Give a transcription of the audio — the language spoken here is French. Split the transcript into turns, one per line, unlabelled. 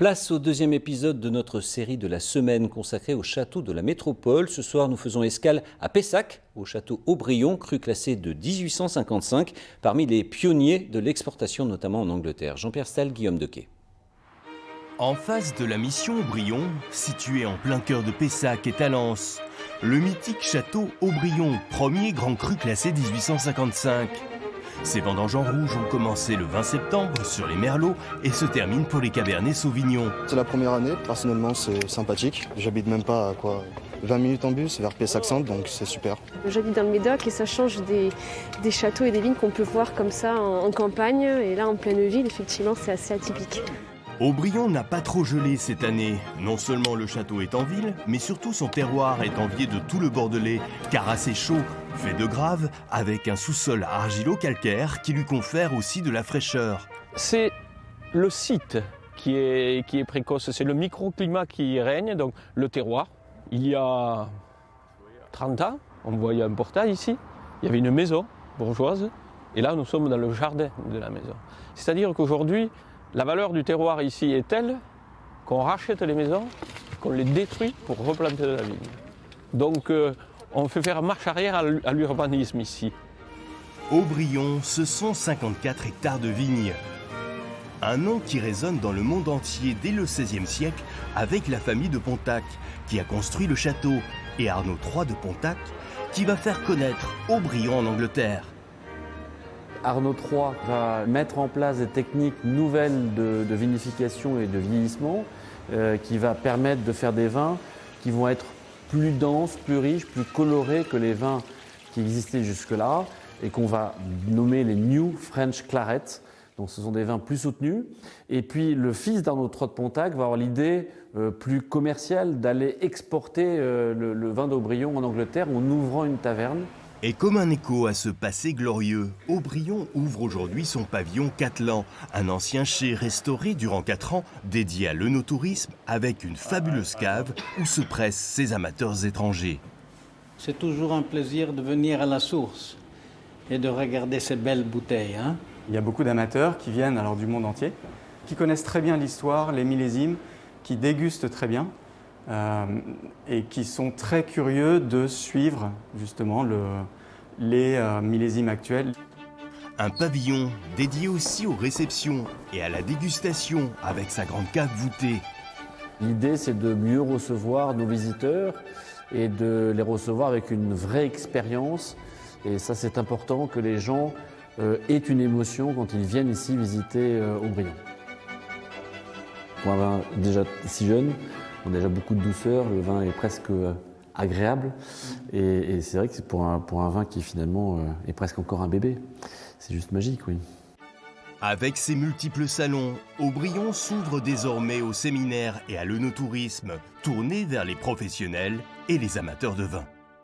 Place au deuxième épisode de notre série de la semaine consacrée au château de la métropole. Ce soir, nous faisons escale à Pessac, au château Aubryon, cru classé de 1855, parmi les pionniers de l'exportation, notamment en Angleterre. Jean-Pierre Stahl, Guillaume Dequet.
En face de la mission Aubryon, située en plein cœur de Pessac et Talence, le mythique château Aubryon, premier grand cru classé 1855. Ces vendanges en rouge ont commencé le 20 septembre sur les merlots et se terminent pour les cabernets sauvignons.
C'est la première année, personnellement c'est sympathique. J'habite même pas à 20 minutes en bus vers Pessac-Centre, donc c'est super.
J'habite dans le Médoc et ça change des châteaux et des vignes qu'on peut voir comme ça en campagne. Et là en pleine ville, effectivement, c'est assez atypique.
Aubryon n'a pas trop gelé cette année. Non seulement le château est en ville, mais surtout son terroir est envié de tout le Bordelais, car assez chaud, fait de grave, avec un sous-sol argilo-calcaire qui lui confère aussi de la fraîcheur.
C'est le site qui est précoce, c'est le microclimat qui règne, donc le terroir. Il y a 30 ans, on voyait un portail ici, il y avait une maison bourgeoise, et là nous sommes dans le jardin de la maison. C'est-à-dire qu'aujourd'hui, la valeur du terroir ici est telle qu'on rachète les maisons, qu'on les détruit pour replanter de la vigne. Donc on fait faire marche arrière à l'urbanisme ici.
Aubryon, ce sont 54 hectares de vignes. Un nom qui résonne dans le monde entier dès le XVIe siècle avec la famille de Pontac, qui a construit le château, et Arnaud III de Pontac, qui va faire connaître Aubryon en Angleterre.
Arnaud III va mettre en place des techniques nouvelles de vinification et de vieillissement qui va permettre de faire des vins qui vont être plus denses, plus riches, plus colorés que les vins qui existaient jusque-là et qu'on va nommer les New French Claret. Donc ce sont des vins plus soutenus. Et puis le fils d'Arnaud III de Pontac va avoir l'idée plus commerciale d'aller exporter le vin d'Aubryon en Angleterre en ouvrant une taverne.
Et comme un écho à ce passé glorieux, Aubryon ouvre aujourd'hui son pavillon Cattelan, un ancien chai restauré durant 4 ans, dédié à l'œnotourisme, avec une fabuleuse cave où se pressent ses amateurs étrangers.
C'est toujours un plaisir de venir à la source et de regarder ces belles bouteilles.
Il y a beaucoup d'amateurs qui viennent alors du monde entier, qui connaissent très bien l'histoire, les millésimes, qui dégustent très bien. Et qui sont très curieux de suivre justement les millésimes actuels.
Un pavillon dédié aussi aux réceptions et à la dégustation avec sa grande cave voûtée.
L'idée, c'est de mieux recevoir nos visiteurs et de les recevoir avec une vraie expérience. Et ça, c'est important que les gens aient une émotion quand ils viennent ici visiter Aubryon. Pour un vin déjà si jeune, on a déjà beaucoup de douceur, le vin est presque agréable et c'est vrai que c'est pour un vin qui finalement est presque encore un bébé. C'est juste magique, oui.
Avec ses multiples salons, Aubryon s'ouvre désormais au séminaire et à l'œnotourisme, tourné vers les professionnels et les amateurs de vin.